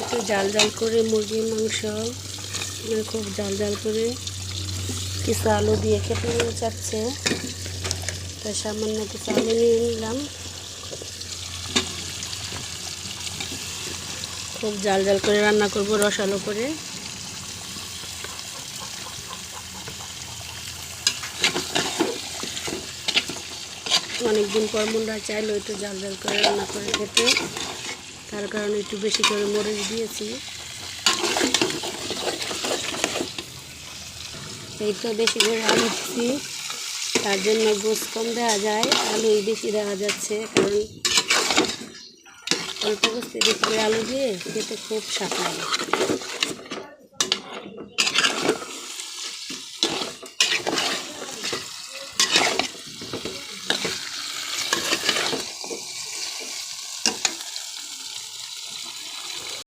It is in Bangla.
একটু জাল জাল করে মুরগির মাংস খুব জাল জাল করে কিছু আলু দিয়ে খেতে নিয়ে চাচ্ছে। তাই সামান্য কিছু আলু নিয়ে নিলাম। খুব জাল জাল করে রান্না করব, রসালো করে। অনেকদিন পর মনটা চাইলো একটু জাল জাল করে রান্না করে খেতে, তার কারণে একটু বেশি করে মরিচ দিয়েছি। এই তো বেশি করে আলু দিচ্ছি, তার জন্য গোস কম দেওয়া যায়, আলুই বেশি দেওয়া যাচ্ছে, কারণ অল্প গোস্তে বেশি করে আলু দিয়ে খেতে খুব স্বাদ লাগে।